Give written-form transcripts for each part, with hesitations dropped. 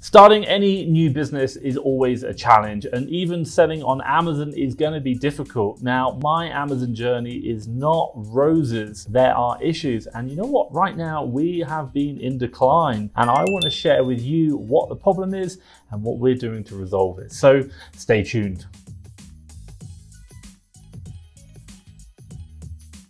Starting any new business is always a challenge, and even selling on Amazon is going to be difficult. Now, my Amazon journey is not roses. There are issues, and you know what? Right now, we have been in decline, and I want to share with you what the problem is and what we're doing to resolve it. So stay tuned.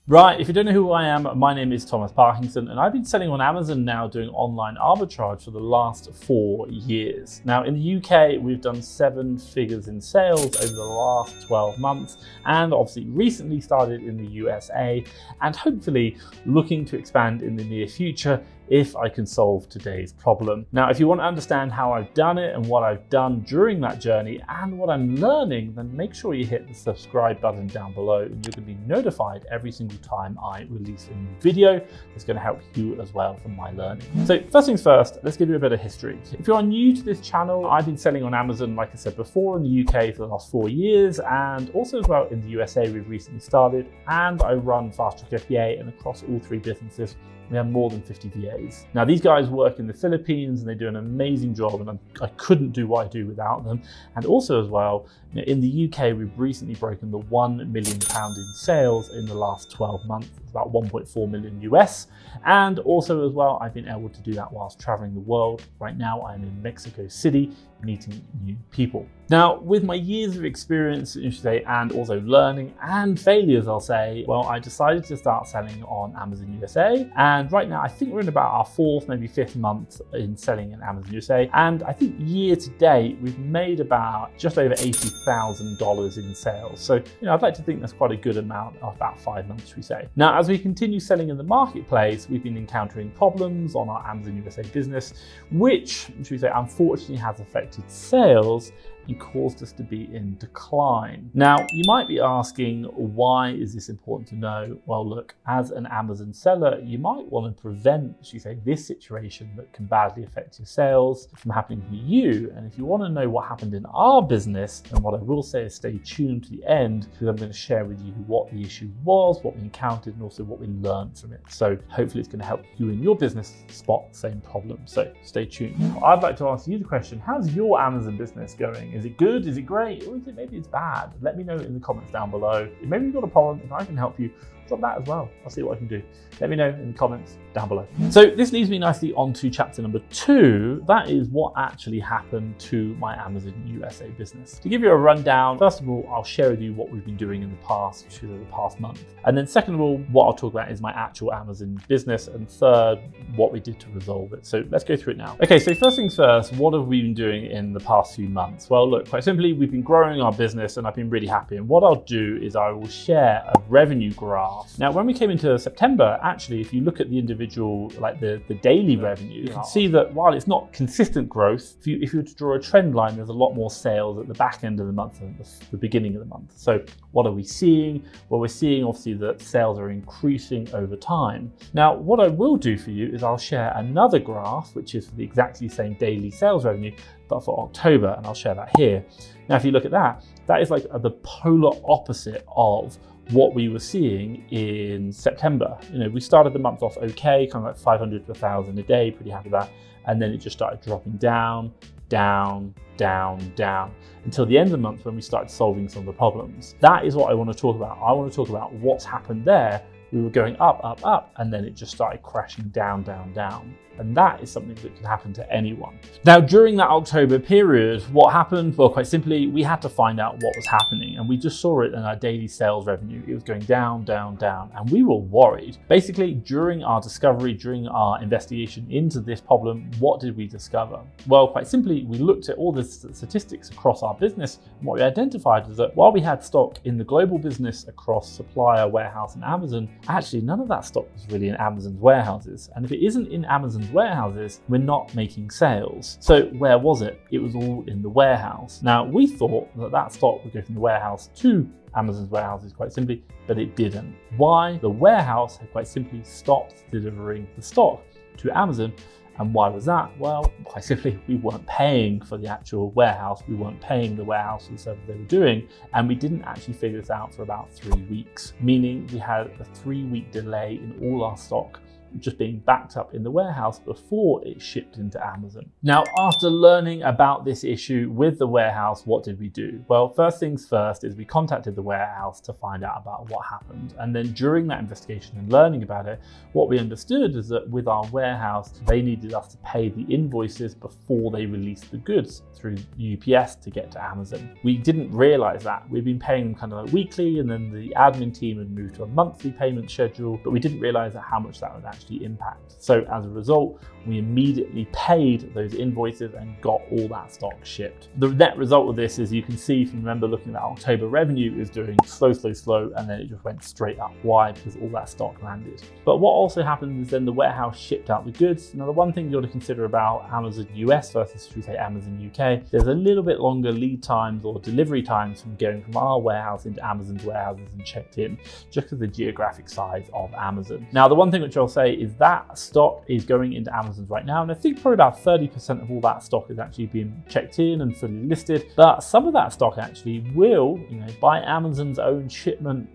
Right, if you don't know who I am, my name is Thomas Parkinson, and I've been selling on Amazon now doing online arbitrage for the last 4 years. Now in the UK, we've done 7 figures in sales over the last 12 months, and obviously recently started in the USA, and hopefully looking to expand in the near future if I can solve today's problem. Now, if you want to understand how I've done it and what I've done during that journey and what I'm learning, then make sure you hit the subscribe button down below, and you're going to be notified every single time I release a new video. It's going to help you as well from my learning. So first things first, let's give you a bit of history. If you are new to this channel, I've been selling on Amazon, like I said before, in the UK for the last 4 years, and also as well in the USA we've recently started, and I run FastTrackFBA, and across all 3 businesses we have more than 50 VAs. Now these guys work in the Philippines and they do an amazing job, and I couldn't do what I do without them. And also as well, in the UK, we've recently broken the £1 million in sales in the last 12 months. It's about 1.4 million US. And also as well, I've been able to do that whilst traveling the world. Right now I'm in Mexico City, meeting new people. Now, with my years of experience, you should say, and also learning and failures, I'll say, well, I decided to start selling on Amazon USA. And right now, I think we're in about our 4th, maybe 5th month in selling in Amazon USA. And I think year to date, we've made about just over $80,000 in sales. So, I'd like to think that's quite a good amount of about 5 months, should we say. Now, as we continue selling in the marketplace, we've been encountering problems on our Amazon USA business, which, should we say, unfortunately has affected sales and caused us to be in decline. Now, you might be asking, why is this important to know? Well, look, as an Amazon seller, you might want to prevent, should we say, this situation that can badly affect your sales from happening to you. And if you want to know what happened in our business, then what I will say is stay tuned to the end, because I'm going to share with you what the issue was, what we encountered, and also what we learned from it. So hopefully it's going to help you in your business spot the same problem. So stay tuned. I'd like to ask you the question, how's your Amazon business going? Is it good? Is it great? Or is it maybe it's bad? Let me know in the comments down below. If maybe you've got a problem, if I can help you, drop that as well. I'll see what I can do. Let me know in the comments down below. So this leads me nicely on to chapter number 2. That is what actually happened to my Amazon USA business. To give you a rundown, first of all, I'll share with you what we've been doing in the past, which is the past month. And then second of all, what I'll talk about is my actual Amazon business. And third, what we did to resolve it. So let's go through it now. Okay, so first things first, what have we been doing in the past few months? Well, look, quite simply, we've been growing our business and I've been really happy. And what I'll do is I will share a revenue graph. Now, when we came into September, actually, if you look at the individual, like the daily revenue, you can see that while it's not consistent growth, if you were to draw a trend line, there's a lot more sales at the back end of the month than the beginning of the month. So what are we seeing? Well, we're seeing obviously that sales are increasing over time. Now, what I will do for you is I'll share another graph, which is for the exactly same daily sales revenue, but for October, and I'll share that here. Now, if you look at that, that is like the polar opposite of what we were seeing in September. We started the month off okay, kind of like 500 to 1,000 a day, pretty happy with that. And then it just started dropping down, down, down, down, until the end of the month when we started solving some of the problems. That is what I want to talk about. I want to talk about what's happened there. We were going up, up, up, and then it just started crashing down, down, down. And that is something that can happen to anyone. Now, during that October period, what happened? Well, quite simply, we had to find out what was happening. And we just saw it in our daily sales revenue. It was going down, down, down. And we were worried. Basically, during our discovery, during our investigation into this problem, what did we discover? Well, quite simply, we looked at all the statistics across our business. And what we identified is that while we had stock in the global business across supplier, warehouse, and Amazon, actually, none of that stock was really in Amazon's warehouses. And if it isn't in Amazon's warehouses, we're not making sales. So where was it? It was all in the warehouse. Now, we thought that that stock would go from the warehouse to Amazon's warehouses quite simply, but it didn't. Why? The warehouse had quite simply stopped delivering the stock to Amazon. And why was that? Well, quite simply, we weren't paying for the actual warehouse. We weren't paying the warehouse for the service they were doing. And we didn't actually figure this out for about 3 weeks, meaning we had a 3-week delay in all our stock just being backed up in the warehouse before it shipped into Amazon. Now, after learning about this issue with the warehouse, what did we do? Well, first things first is we contacted the warehouse to find out about what happened. And then during that investigation and learning about it, what we understood is that with our warehouse, they needed us to pay the invoices before they released the goods through UPS to get to Amazon. We didn't realize that. We'd been paying them kind of like weekly, and then the admin team had moved to a monthly payment schedule, but we didn't realize how much that would actually impact. So as a result, we immediately paid those invoices and got all that stock shipped. The net result of this is, you can see, if you remember looking at October revenue, is doing slow, and then it just went straight up. Why? Because all that stock landed. But what also happened is then the warehouse shipped out the goods. Now, the one thing you ought to consider about Amazon US versus, should we say, Amazon UK, there's a little bit longer lead times or delivery times from going from our warehouse into Amazon's warehouses and checked in, just because of the geographic size of Amazon. Now, the one thing which I'll say is that stock is going into Amazon's right now, and I think probably about 30% of all that stock is actually being checked in and fully listed. But some of that stock actually will, by Amazon's own shipment,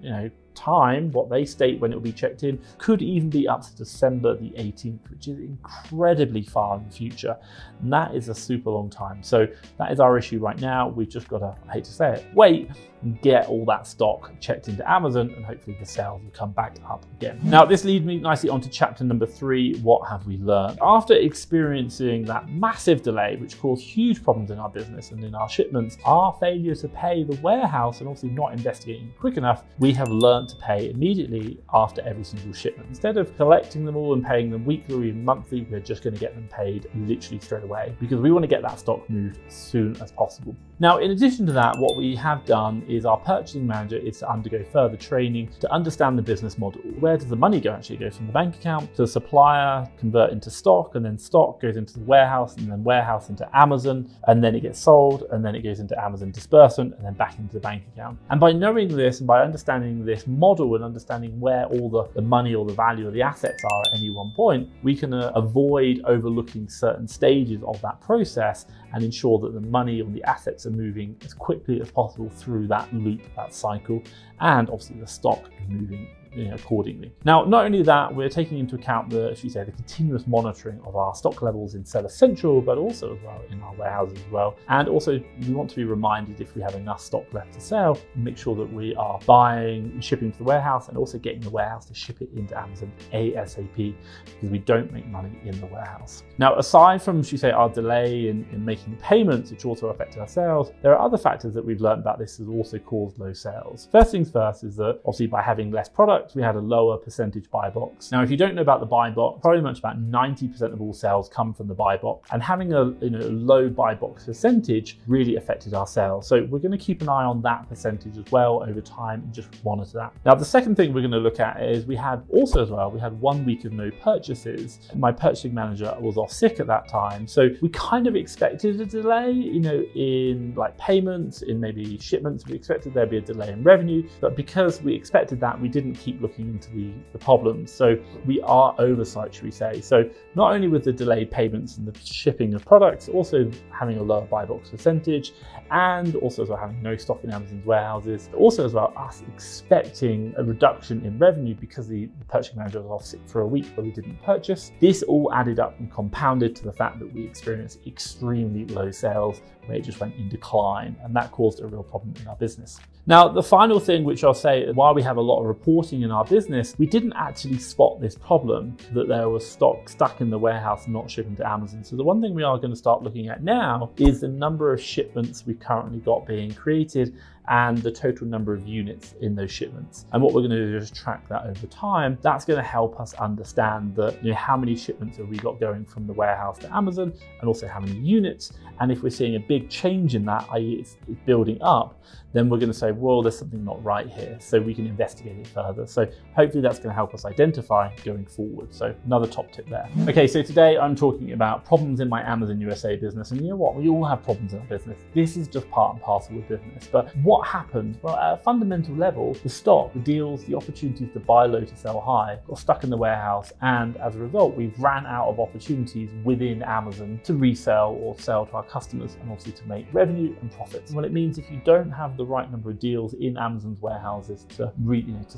time, what they state when it will be checked in, could even be up to December the 18th, which is incredibly far in the future. And that is a super long time. So that is our issue right now. We've just got to, I hate to say it, wait and get all that stock checked into Amazon, and hopefully the sales will come back up again. Now, this leads me nicely onto chapter number 3, what have we learned? After experiencing that massive delay, which caused huge problems in our business and in our shipments, our failure to pay the warehouse and also not investigating quick enough, we have learned to pay immediately after every single shipment. Instead of collecting them all and paying them weekly or even monthly, we're just going to get them paid literally straight away, because we want to get that stock moved as soon as possible. Now, in addition to that, what we have done is our purchasing manager is to undergo further training to understand the business model. Where does the money go? Actually go from the bank account to the supplier, convert into stock, and then stock goes into the warehouse, and then warehouse into Amazon, and then it gets sold, and then it goes into Amazon disbursement, and then back into the bank account. And by knowing this and by understanding this model and understanding where all the money or the value of the assets are at any one point, we can avoid overlooking certain stages of that process and ensure that the money or the assets are moving as quickly as possible through that loop, that cycle, and obviously the stock is moving accordingly. Now, not only that, we're taking into account the continuous monitoring of our stock levels in Seller Central, but also as well in our warehouses as well. And also, we want to be reminded if we have enough stock left to sell, make sure that we are buying and shipping to the warehouse, and also getting the warehouse to ship it into Amazon ASAP, because we don't make money in the warehouse. Now, aside from, our delay in making payments, which also affected our sales, there are other factors that we've learned about this that also caused low sales. First things first is that obviously by having less product, we had a lower percentage buy box. Now, if you don't know about the buy box, probably much about 90% of all sales come from the buy box, and having a low buy box percentage really affected our sales. So we're going to keep an eye on that percentage as well over time and just monitor that. Now, the second thing we're going to look at is we had 1 week of no purchases. My purchasing manager was off sick at that time, so we kind of expected a delay, in like payments, in maybe shipments. We expected there'd be a delay in revenue, but because we expected that, we didn't keep looking into the problems. So we are oversight, should we say. So not only with the delayed payments and the shipping of products, also having a lower buy box percentage, and also as well having no stock in Amazon's warehouses, also as well us expecting a reduction in revenue because the purchasing manager was off sick for a week but we didn't purchase. This all added up and compounded to the fact that we experienced extremely low sales, where it just went in decline, and that caused a real problem in our business. Now, the final thing which I'll say, while we have a lot of reporting in our business, we didn't actually spot this problem that there was stock stuck in the warehouse not shipping to Amazon. So the one thing we are going to start looking at now is the number of shipments we've currently got being created and the total number of units in those shipments. And what we're going to do is track that over time. That's going to help us understand that, how many shipments have we got going from the warehouse to Amazon, and also how many units. And if we're seeing a big change in that, i.e. it's building up, then we're going to say, well, there's something not right here. So we can investigate it further. So hopefully that's going to help us identify going forward. So another top tip there. Okay, so today I'm talking about problems in my Amazon USA business. And you know what? We all have problems in our business. This is just part and parcel of business. But what happened? Well, at a fundamental level, the stock, the deals, the opportunities to buy low to sell high got stuck in the warehouse. And as a result, we've ran out of opportunities within Amazon to resell or sell to our customers, and obviously to make revenue and profits. Well, it means if you don't have the right number of deals in Amazon's warehouses to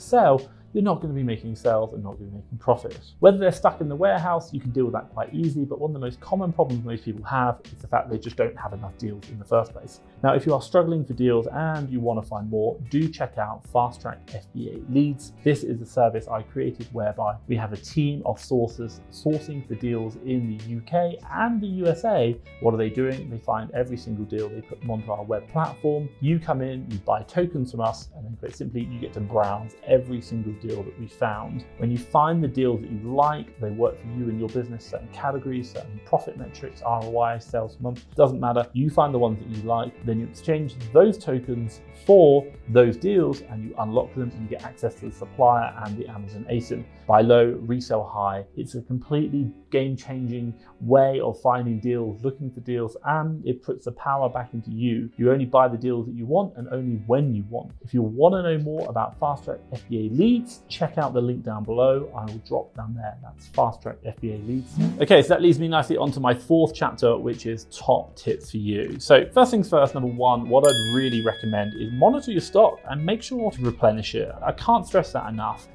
sell, you're not going to be making sales and not going to be making profit. Whether they're stuck in the warehouse, you can deal with that quite easily, but one of the most common problems most people have is the fact they just don't have enough deals in the first place. Now, if you are struggling for deals and you want to find more, do check out FastTrackFBA Leads. This is a service I created whereby we have a team of sourcers sourcing for deals in the UK and the USA. What are they doing? They find every single deal, they put them onto our web platform. You come in, you buy tokens from us, and then quite simply, you get to browse every single deal that we found. When you find the deals that you like, they work for you and your business, certain categories, certain profit metrics, ROI, sales per month, doesn't matter. You find the ones that you like, then you exchange those tokens for those deals and you unlock them and you get access to the supplier and the Amazon ASIN. Buy low, resell high. It's a completely game-changing way of finding deals, looking for deals, and it puts the power back into you. You only buy the deals that you want and only when you want. If you want to know more about FastTrackFBA Leads, check out the link down below. I will drop down there. That's FastTrackFBA Leads. Okay, so that leads me nicely onto my fourth chapter, which is top tips for you. So first things first, number one, what I'd really recommend is monitor your stock and make sure to replenish it. I can't stress that enough.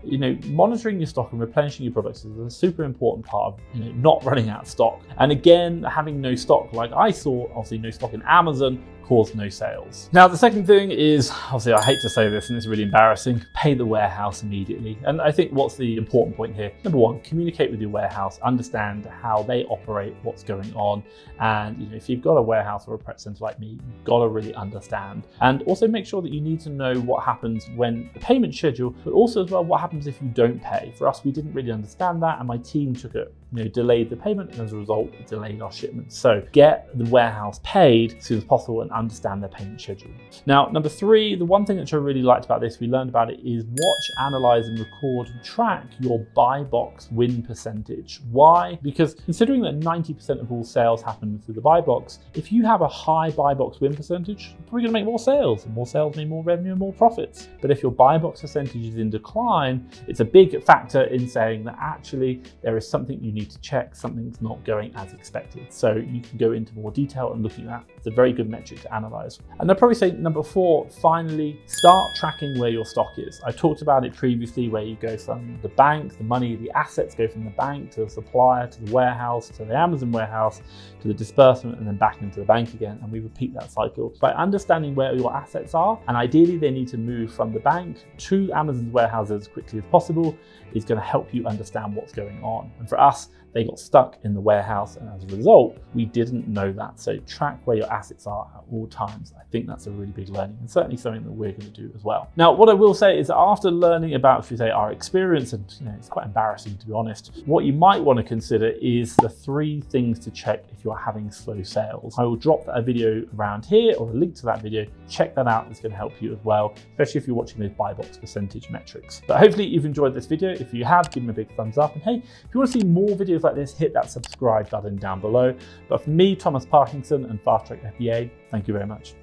Monitoring your stock and replenishing your products is a super important part of not running out of stock. And again, having no stock, like I saw, obviously no stock in Amazon, caused no sales. Now, the second thing is, obviously I hate to say this and it's really embarrassing, pay the warehouse immediately. And I think what's the important point here? Number one, communicate with your warehouse, understand how they operate, what's going on. And if you've got a warehouse or a prep center like me, you've got to really understand. And also make sure that you need to know what happens when the payment schedule, but also as well, what happens if you don't pay. For us, we didn't really understand that and my team took it, delayed the payment and as a result, it delayed our shipments. So get the warehouse paid as soon as possible and understand their payment schedule. Now, number three, the one thing that I really liked about this, we learned about it, is watch, analyze and record and track your buy box win percentage. Why? Because considering that 90% of all sales happen through the buy box, if you have a high buy box win percentage, you're probably gonna make more sales, and more sales mean more revenue and more profits. But if your buy box percentage is in decline, it's a big factor in saying that actually there is something you need to check, something's not going as expected. So you can go into more detail and looking at that. It's a very good metric to analyze. And I'd probably say number four, finally, start tracking where your stock is. I talked about it previously where you go from the bank, the money, the assets go from the bank to the supplier, to the warehouse, to the Amazon warehouse, to the disbursement, and then back into the bank again. And we repeat that cycle. By understanding where your assets are, and ideally they need to move from the bank to Amazon's warehouse as quickly as possible, is going to help you understand what's going on. And for us, they got stuck in the warehouse, and as a result, we didn't know that. So track where your assets are at all times. I think that's a really big learning and certainly something that we're going to do as well. Now, what I will say is that after learning about, should we say, our experience, and it's quite embarrassing to be honest, what you might want to consider is the three things to check if you're having slow sales. I will drop a video around here or a link to that video. Check that out. It's going to help you as well, especially if you're watching those buy box percentage metrics. But hopefully you've enjoyed this video. If you have, give me a big thumbs up. And hey, if you want to see more videos like this, hit that subscribe button down below. But for me, Thomas Parkinson and FastTrackFBA, thank you very much.